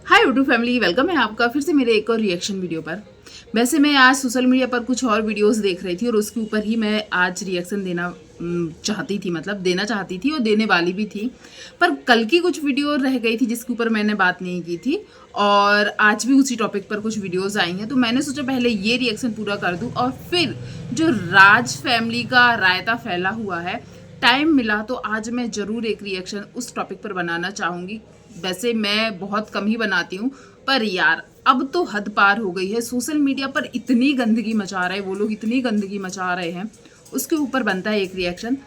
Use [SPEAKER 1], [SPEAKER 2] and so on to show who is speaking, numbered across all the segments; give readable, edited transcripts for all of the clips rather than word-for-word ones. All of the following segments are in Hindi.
[SPEAKER 1] हाय यूट्यूब फैमिली, वेलकम है आपका फिर से मेरे एक और रिएक्शन वीडियो पर। वैसे मैं आज सोशल मीडिया पर कुछ और वीडियोस देख रही थी और उसके ऊपर ही मैं आज रिएक्शन देना चाहती थी, मतलब देना चाहती थी और देने वाली भी थी। पर कल की कुछ वीडियो रह गई थी जिसके ऊपर मैंने बात नहीं की थी और आज भी उसी टॉपिक पर कुछ वीडियोस आई हैं, तो मैंने सोचा पहले ये रिएक्शन पूरा कर दूं और फिर जो राज फैमिली का रायता फैला हुआ है, टाइम मिला तो आज मैं ज़रूर एक रिएक्शन उस टॉपिक पर बनाना चाहूँगी। वैसे मैं बहुत कम ही बनाती हूँ, पर यार अब तो हद पार हो गई है। सोशल मीडिया पर इतनी गंदगी मचा रहे हैं वो लोग, इतनी गंदगी मचा रहे हैं, उसके ऊपर बनता है एक रिएक्शन।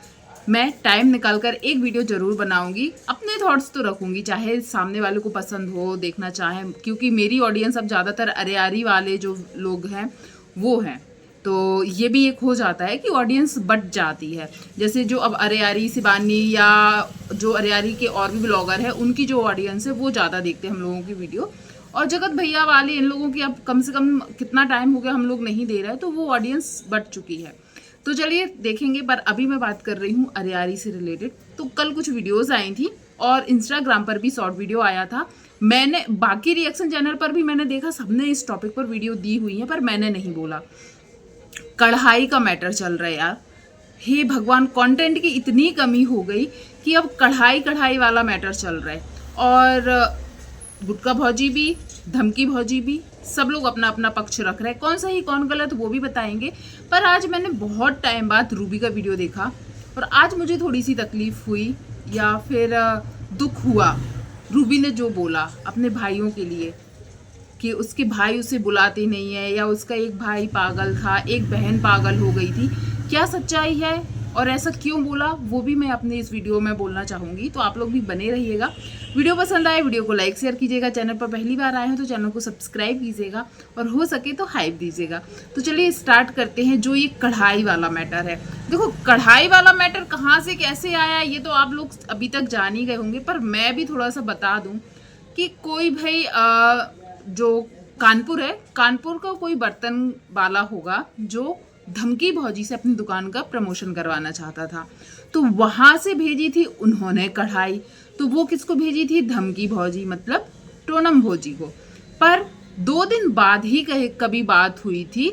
[SPEAKER 1] मैं टाइम निकाल कर एक वीडियो ज़रूर बनाऊंगी, अपने थॉट्स तो रखूंगी, चाहे सामने वाले को पसंद हो, देखना चाहें, क्योंकि मेरी ऑडियंस अब ज़्यादातर अरेआरी वाले जो लोग हैं वो हैं, तो ये भी एक हो जाता है कि ऑडियंस बट जाती है। जैसे जो अब अरेआरी शिबानी या जो अरेआरी के और भी ब्लॉगर हैं उनकी जो ऑडियंस है वो ज़्यादा देखते हैं हम लोगों की वीडियो, और जगत भैया वाले इन लोगों की अब कम से कम कितना टाइम हो गया हम लोग नहीं दे रहे हैं, तो वो ऑडियंस बट चुकी है। तो चलिए देखेंगे, पर अभी मैं बात कर रही हूँ अरेआरी से रिलेटेड। तो कल कुछ वीडियोज़ आई थी और इंस्टाग्राम पर भी शॉर्ट वीडियो आया था। मैंने बाकी रिएक्शन चैनल पर भी मैंने देखा, सबने इस टॉपिक पर वीडियो दी हुई है, पर मैंने नहीं बोला। कढ़ाई का मैटर चल रहा है यार, हे भगवान, कंटेंट की इतनी कमी हो गई कि अब कढ़ाई कढ़ाई वाला मैटर चल रहा है। और गुटका भौजी भी, धमकी भौजी भी, सब लोग अपना अपना पक्ष रख रहे हैं, कौन सही कौन गलत वो भी बताएंगे। पर आज मैंने बहुत टाइम बाद रूबी का वीडियो देखा और आज मुझे थोड़ी सी तकलीफ हुई या फिर दुख हुआ। रूबी ने जो बोला अपने भाइयों के लिए कि उसके भाई उसे बुलाते नहीं है, या उसका एक भाई पागल था, एक बहन पागल हो गई थी, क्या सच्चाई है और ऐसा क्यों बोला, वो भी मैं अपने इस वीडियो में बोलना चाहूँगी। तो आप लोग भी बने रहिएगा। वीडियो पसंद आए वीडियो को लाइक शेयर कीजिएगा, चैनल पर पहली बार आए हैं तो चैनल को सब्सक्राइब कीजिएगा और हो सके तो हाइप दीजिएगा। तो चलिए स्टार्ट करते हैं। जो ये कढ़ाई वाला मैटर है, देखो कढ़ाई वाला मैटर कहाँ से कैसे आया ये तो आप लोग अभी तक जान ही गए होंगे, पर मैं भी थोड़ा सा बता दूँ कि कोई भाई जो कानपुर है, कानपुर का कोई बर्तन वाला होगा जो धमकी भौजी से अपनी दुकान का प्रमोशन करवाना चाहता था, तो वहां से भेजी थी उन्होंने कढ़ाई। तो वो किसको भेजी थी? धमकी भौजी, मतलब टोनम भौजी को। पर 2 दिन बाद ही कभी बात हुई थी,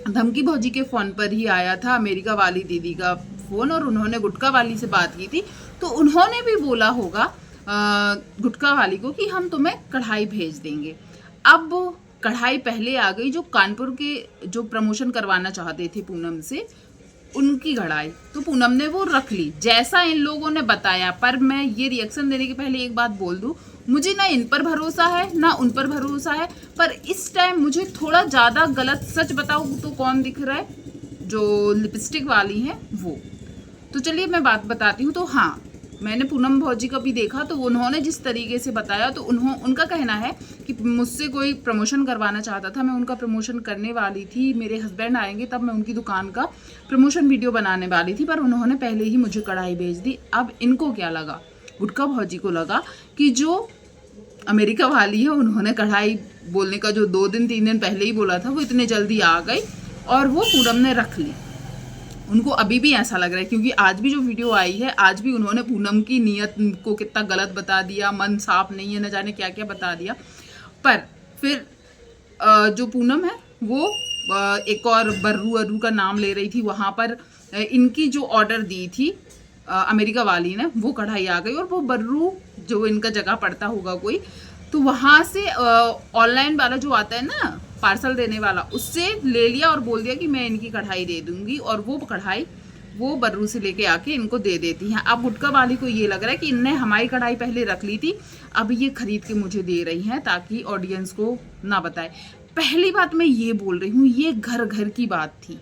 [SPEAKER 1] धमकी भौजी के फ़ोन पर ही आया था अमेरिका वाली दीदी का फ़ोन और उन्होंने गुटका वाली से बात की थी। तो उन्होंने भी बोला होगा गुटका वाली को कि हम तुम्हें कढ़ाई भेज देंगे। अब कढ़ाई पहले आ गई, जो कानपुर के जो प्रमोशन करवाना चाहते थे पूनम से, उनकी कढ़ाई तो पूनम ने वो रख ली जैसा इन लोगों ने बताया। पर मैं ये रिएक्शन देने के पहले एक बात बोल दूं, मुझे ना इन पर भरोसा है ना उन पर भरोसा है, पर इस टाइम मुझे थोड़ा ज़्यादा गलत, सच बताऊँ तो कौन दिख रहा है? जो लिपस्टिक वाली है वो। तो चलिए मैं बात बताती हूँ। तो हाँ, मैंने पूनम भौजी का भी देखा, तो उन्होंने जिस तरीके से बताया, तो उनका कहना है कि मुझसे कोई प्रमोशन करवाना चाहता था, मैं उनका प्रमोशन करने वाली थी, मेरे हस्बैंड आएंगे तब मैं उनकी दुकान का प्रमोशन वीडियो बनाने वाली थी, पर उन्होंने पहले ही मुझे कढ़ाई भेज दी। अब इनको क्या लगा? गुटका भौजी को लगा कि जो अमेरिका वाली है उन्होंने कढ़ाई बोलने का जो 2 दिन 3 दिन पहले ही बोला था वो इतने जल्दी आ गई और वो पूनम ने रख ली। उनको अभी भी ऐसा लग रहा है, क्योंकि आज भी जो वीडियो आई है, आज भी उन्होंने पूनम की नीयत को कितना गलत बता दिया, मन साफ नहीं है, न जाने क्या क्या बता दिया। पर फिर जो पूनम है वो एक और बर्रू का नाम ले रही थी, वहाँ पर इनकी जो ऑर्डर दी थी अमेरिका वाली ने, वो कढ़ाई आ गई और वो बर्रू जो इनका जगह पड़ता होगा कोई, तो वहाँ से ऑनलाइन वाला जो आता है ना पार्सल देने वाला, उससे ले लिया और बोल दिया कि मैं इनकी कढ़ाई दे दूंगी, और वो कढ़ाई वो बर्रू से लेके आके इनको दे देती हैं। अब गुटका वाली को ये लग रहा है कि इनने हमारी कढ़ाई पहले रख ली थी, अब ये खरीद के मुझे दे रही हैं ताकि ऑडियंस को ना बताए। पहली बात मैं ये बोल रही हूँ, ये घर घर की बात थी,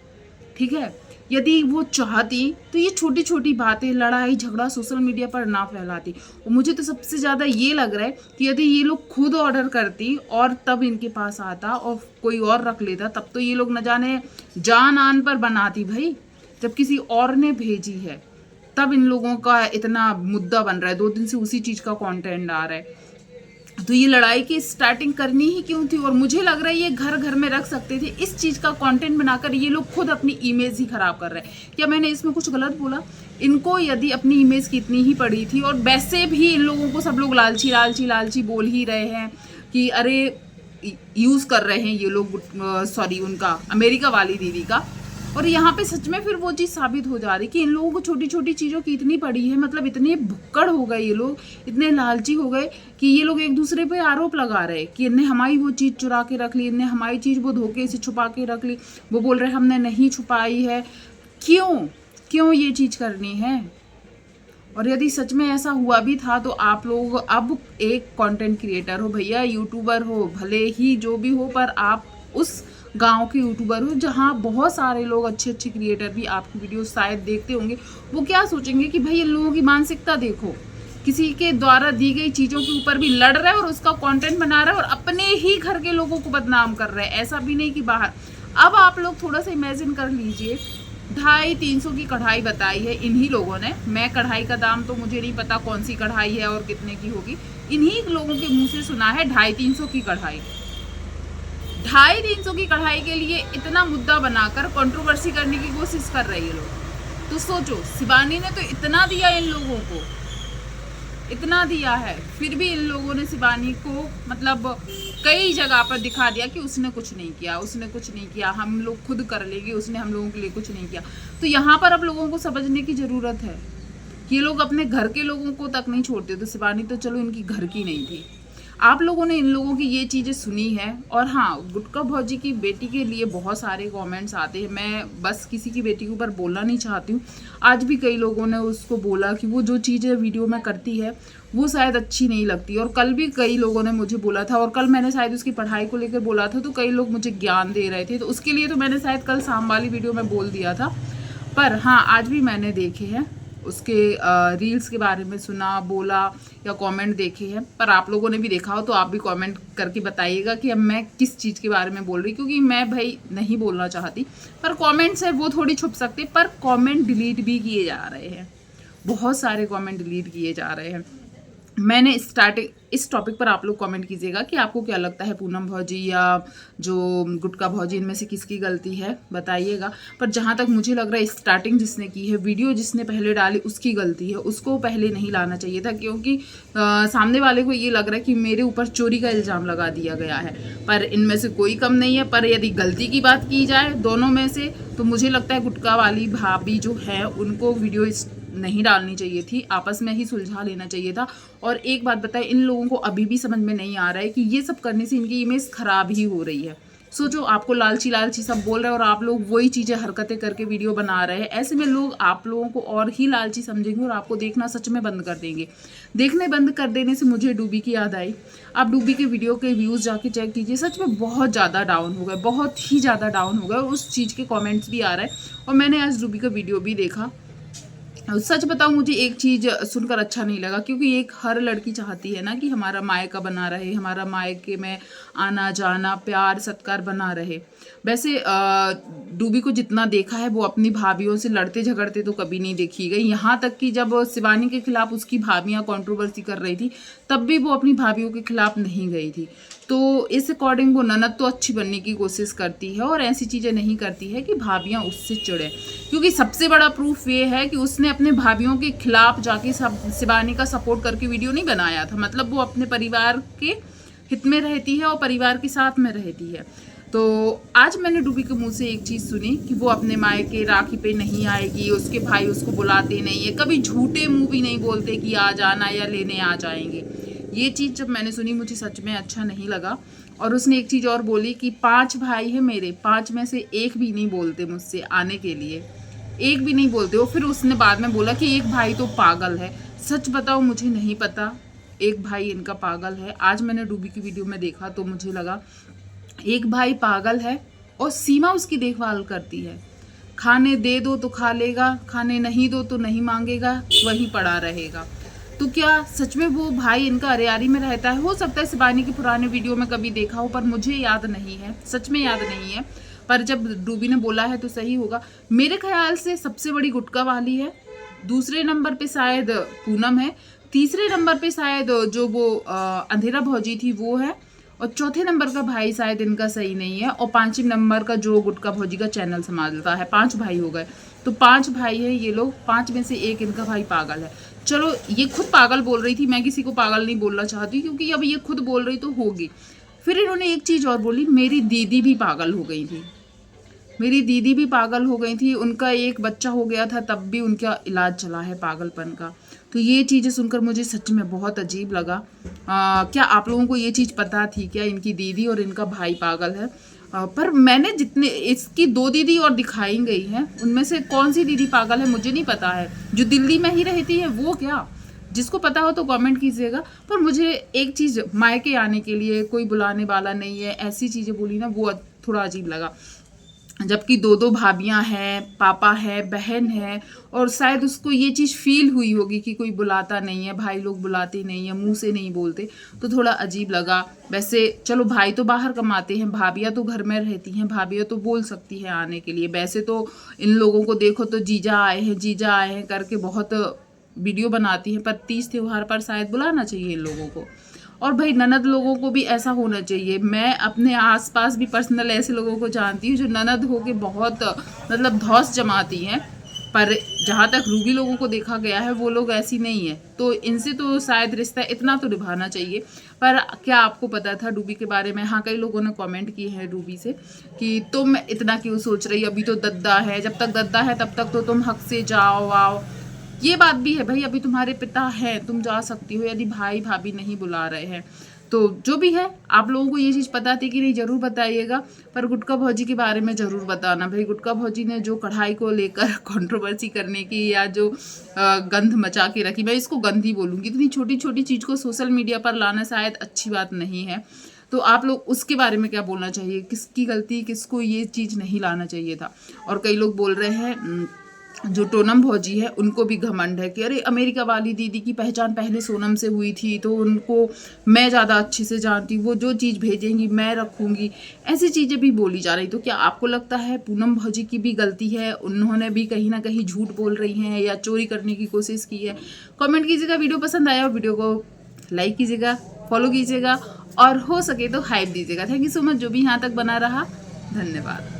[SPEAKER 1] ठीक है? यदि वो चाहती तो ये छोटी छोटी बातें, लड़ाई झगड़ा सोशल मीडिया पर ना फैलाती। और मुझे तो सबसे ज़्यादा ये लग रहा है कि यदि ये लोग खुद ऑर्डर करती और तब इनके पास आता और कोई और रख लेता, तब तो ये लोग न जाने जान आन पर बनाती भाई। जब किसी और ने भेजी है तब इन लोगों का इतना मुद्दा बन रहा है, 2 दिन से उसी चीज़ का कंटेंट आ रहा है। तो ये लड़ाई की स्टार्टिंग करनी ही क्यों थी? और मुझे लग रहा है ये घर घर में रख सकते थे, इस चीज़ का कंटेंट बनाकर ये लोग खुद अपनी इमेज ही खराब कर रहे हैं। क्या मैंने इसमें कुछ गलत बोला? इनको यदि अपनी इमेज की इतनी ही पड़ी थी, और वैसे भी इन लोगों को सब लोग लालची लालची लालची बोल ही रहे हैं, कि अरे यूज़ कर रहे हैं ये लोग, सॉरी उनका अमेरिका वाली दीदी का। और यहाँ पे सच में फिर वो चीज़ साबित हो जा रही कि इन लोगों को छोटी छोटी चीज़ों की इतनी पड़ी है, मतलब इतने भुक्कड़ हो गए ये लोग, इतने लालची हो गए कि ये लोग एक दूसरे पे आरोप लगा रहे कि इनने हमारी वो चीज़ चुरा के रख ली, इनने हमारी चीज़ वो धोखे से छुपा के रख ली। वो बोल रहे हमने नहीं छुपाई है। क्यों क्यों ये चीज़ करनी है? और यदि सच में ऐसा हुआ भी था तो आप लोग अब एक कंटेंट क्रिएटर हो भैया, यूट्यूबर हो, भले ही जो भी हो, पर आप उस गांव के यूट्यूबर हो जहां बहुत सारे लोग अच्छे अच्छे क्रिएटर भी आपकी वीडियो शायद देखते होंगे। वो क्या सोचेंगे कि भाई इन लोगों की मानसिकता देखो, किसी के द्वारा दी गई चीज़ों के ऊपर भी लड़ रहे हैं और उसका कंटेंट बना रहे हैं और अपने ही घर के लोगों को बदनाम कर रहे हैं, ऐसा भी नहीं कि बाहर। अब आप लोग थोड़ा सा इमेजिन कर लीजिए, 250-300 की कढ़ाई बताई है इन्हीं लोगों ने। मैं कढ़ाई का दाम तो मुझे नहीं पता कौन सी कढ़ाई है और कितने की होगी, इन्हीं लोगों के मुंह से सुना है 250-300 की कढ़ाई। 250-300 की कढ़ाई के लिए इतना मुद्दा बनाकर कंट्रोवर्सी करने की कोशिश कर रहे हैं लोग। तो सोचो, शिवानी ने तो इतना दिया इन लोगों को, इतना दिया है, फिर भी इन लोगों ने शिवानी को मतलब कई जगह पर दिखा दिया कि उसने कुछ नहीं किया, उसने कुछ नहीं किया, हम लोग खुद कर लेंगे, उसने हम लोगों के लिए कुछ नहीं किया। तो यहाँ पर अब लोगों को समझने की ज़रूरत है कि ये लोग अपने घर के लोगों को तक नहीं छोड़ते। तो शिवानी तो चलो इनकी घर की नहीं थी, आप लोगों ने इन लोगों की ये चीज़ें सुनी है। और हाँ, गुटका भौजी की बेटी के लिए बहुत सारे कमेंट्स आते हैं, मैं बस किसी की बेटी के ऊपर बोलना नहीं चाहती हूँ। आज भी कई लोगों ने उसको बोला कि वो जो चीज़ें वीडियो में करती है वो शायद अच्छी नहीं लगती। और कल भी कई लोगों ने मुझे बोला था, और कल मैंने शायद उसकी पढ़ाई को लेकर बोला था, तो कई लोग मुझे ज्ञान दे रहे थे, तो उसके लिए तो मैंने शायद कल शाम वाली वीडियो में बोल दिया था। पर हाँ, आज भी मैंने देखे हैं उसके रील्स के बारे में, सुना, बोला या कमेंट देखे हैं। पर आप लोगों ने भी देखा हो तो आप भी कमेंट करके बताइएगा कि अब मैं किस चीज़ के बारे में बोल रही, क्योंकि मैं भाई नहीं बोलना चाहती, पर कमेंट्स है वो थोड़ी छुप सकते, पर कमेंट डिलीट भी किए जा रहे हैं, बहुत सारे कमेंट डिलीट किए जा रहे हैं। मैंने स्टार्टिंग इस टॉपिक पर आप लोग कमेंट कीजिएगा कि आपको क्या लगता है, पूनम भौजी या जो गुटका भौजी, इनमें से किसकी गलती है बताइएगा। पर जहाँ तक मुझे लग रहा है स्टार्टिंग जिसने की है, वीडियो जिसने पहले डाली, उसकी गलती है, उसको पहले नहीं लाना चाहिए था, क्योंकि सामने वाले को ये लग रहा है कि मेरे ऊपर चोरी का इल्ज़ाम लगा दिया गया है। पर इनमें से कोई कम नहीं है। पर यदि गलती की बात की जाए दोनों में से, तो मुझे लगता है गुटका वाली भाभी जो है उनको वीडियो नहीं डालनी चाहिए थी, आपस में ही सुलझा लेना चाहिए था। और एक बात बताएं, इन लोगों को अभी भी समझ में नहीं आ रहा है कि ये सब करने से इनकी इमेज खराब ही हो रही है। सोचो, आपको लालची लालची सब बोल रहे हैं और आप लोग वही चीज़ें हरकतें करके वीडियो बना रहे हैं। ऐसे में लोग आप लोगों को और ही लालची समझेंगे और आपको देखना सच में बंद कर देंगे। देखने बंद कर देने से मुझे डूबी की याद आई। आप डूबी के वीडियो के व्यूज़ जाके चेक कीजिए, सच में बहुत ज़्यादा डाउन हो गए, बहुत ही ज़्यादा डाउन हो गए, और उस चीज़ के कॉमेंट्स भी आ रहे हैं। और मैंने आज डूबी का वीडियो भी देखा। सच बताऊं, मुझे एक चीज़ सुनकर अच्छा नहीं लगा, क्योंकि एक हर लड़की चाहती है ना कि हमारा मायका बना रहे, हमारा मायके में आना जाना, प्यार सत्कार बना रहे। वैसे डूबी को जितना देखा है, वो अपनी भाभीयों से लड़ते झगड़ते तो कभी नहीं देखी गई। यहाँ तक कि जब शिवानी के खिलाफ उसकी भाभियाँ कंट्रोवर्सी कर रही थी, तब भी वो अपनी भाभीयों के खिलाफ नहीं गई थी। तो इस अकॉर्डिंग वो ननद तो अच्छी बनने की कोशिश करती है और ऐसी चीज़ें नहीं करती है कि भाभियाँ उससे चिढ़े। क्योंकि सबसे बड़ा प्रूफ ये है कि उसने अपने भाभियों के खिलाफ जाके शिवानी का सपोर्ट करके वीडियो नहीं बनाया था, मतलब वो अपने परिवार के हित में रहती है और परिवार के साथ में रहती है। तो आज मैंने डूबी के मुंह से एक चीज़ सुनी कि वो अपने मायके राखी पे नहीं आएगी, उसके भाई उसको बुलाते नहीं है, कभी झूठे मुंह भी नहीं बोलते कि आ जाना या लेने आ जाएंगे। ये चीज़ जब मैंने सुनी, मुझे सच में अच्छा नहीं लगा। और उसने एक चीज़ और बोली कि 5 भाई हैं मेरे, 5 में से एक भी नहीं बोलते मुझसे आने के लिए, एक भी नहीं बोलते हो। फिर उसने बाद में बोला कि एक भाई तो पागल है। सच बताओ, मुझे नहीं पता एक भाई इनका पागल है। आज मैंने डूबी की वीडियो में देखा तो मुझे लगा एक भाई पागल है और सीमा उसकी देखभाल करती है। खाने दे दो तो खा लेगा, खाने नहीं दो तो नहीं मांगेगा, वहीं पड़ा रहेगा। तो क्या सच में वो भाई इनका अरियारी में रहता है? हो सकता है शिवानी की पुराने वीडियो में कभी देखा हो, पर मुझे याद नहीं है, सच में याद नहीं है। पर जब डूबी ने बोला है तो सही होगा। मेरे ख्याल से सबसे बड़ी गुटका वाली है, दूसरे नंबर पे शायद पूनम है, तीसरे नंबर पे शायद जो वो अंधेरा भौजी थी वो है, और चौथे नंबर का भाई शायद इनका सही नहीं है, और 5वें नंबर का जो गुटका भौजी का चैनल संभालता है। 5 भाई हो गए, तो 5 भाई है ये लोग, 5 में से एक इनका भाई पागल है। चलो ये खुद पागल बोल रही थी, मैं किसी को पागल नहीं बोलना चाहती क्योंकि अब ये खुद बोल रही तो होगी। फिर इन्होंने एक चीज़ और बोली, मेरी दीदी भी पागल हो गई थी, मेरी दीदी भी पागल हो गई थी, उनका एक बच्चा हो गया था तब भी उनका इलाज चला है पागलपन का। तो ये चीज़ें सुनकर मुझे सच में बहुत अजीब लगा। क्या आप लोगों को ये चीज़ पता थी क्या, इनकी दीदी और इनका भाई पागल है? पर मैंने जितने इसकी 2 दीदी और दिखाई गई हैं, उनमें से कौन सी दीदी पागल है मुझे नहीं पता है। जो दिल्ली में ही रहती है वो क्या, जिसको पता हो तो कमेंट कीजिएगा। पर मुझे एक चीज़, मायके आने के लिए कोई बुलाने वाला नहीं है, ऐसी चीज़ें बोली ना, वो थोड़ा अजीब लगा। जबकि 2 भाभियां हैं, पापा है, बहन है, और शायद उसको ये चीज़ फील हुई होगी कि कोई बुलाता नहीं है, भाई लोग बुलाते नहीं है, मुंह से नहीं बोलते, तो थोड़ा अजीब लगा। वैसे चलो भाई तो बाहर कमाते हैं, भाभियां तो घर में रहती हैं, भाभियां तो बोल सकती हैं आने के लिए। वैसे तो इन लोगों को देखो तो जीजा आए हैं, जीजा आए हैं करके बहुत वीडियो बनाती हैं, पर तीज त्यौहार पर शायद बुलाना चाहिए इन लोगों को। और भाई ननद लोगों को भी ऐसा होना चाहिए। मैं अपने आसपास भी पर्सनल ऐसे लोगों को जानती हूँ जो ननद हो के बहुत मतलब धौस जमाती हैं, पर जहाँ तक रूबी लोगों को देखा गया है वो लोग ऐसी नहीं है, तो इनसे तो शायद रिश्ता इतना तो निभाना चाहिए। पर क्या आपको पता था रूबी के बारे में? हाँ, कई लोगों ने कमेंट किए हैं रूबी से कि तुम इतना क्यों सोच रही, अभी तो दद्दा है, जब तक दद्दा है तब तक तो तुम हक से जाओ आओ। ये बात भी है भाई, अभी तुम्हारे पिता हैं, तुम जा सकती हो यदि भाई भाभी नहीं बुला रहे हैं। तो जो भी है, आप लोगों को ये चीज़ पता थी कि नहीं ज़रूर बताइएगा। पर गुटका भौजी के बारे में ज़रूर बताना भाई। गुटका भौजी ने जो कढ़ाई को लेकर कंट्रोवर्सी करने की या जो गंध मचा के रखी, मैं इसको गंध ही बोलूँगी, इतनी छोटी छोटी चीज़ को सोशल मीडिया पर लाना शायद अच्छी बात नहीं है। तो आप लोग उसके बारे में क्या बोलना चाहिए, किसकी गलती, किसको ये चीज़ नहीं लाना चाहिए था? और कई लोग बोल रहे हैं जो टोनम भौजी है उनको भी घमंड है कि अरे अमेरिका वाली दीदी की पहचान पहले सोनम से हुई थी, तो उनको मैं ज़्यादा अच्छे से जानती हूँ, वो जो चीज़ भेजेंगी मैं रखूँगी, ऐसी चीज़ें भी बोली जा रही। तो क्या आपको लगता है पूनम भौजी की भी गलती है, उन्होंने भी कहीं ना कहीं झूठ बोल रही हैं या चोरी करने की कोशिश की है? कमेंट कीजिएगा। वीडियो पसंद आया और वीडियो को लाइक कीजिएगा, फॉलो कीजिएगा और हो सके तो हाइप दीजिएगा। थैंक यू सो मच जो भी यहाँ तक बना रहा, धन्यवाद।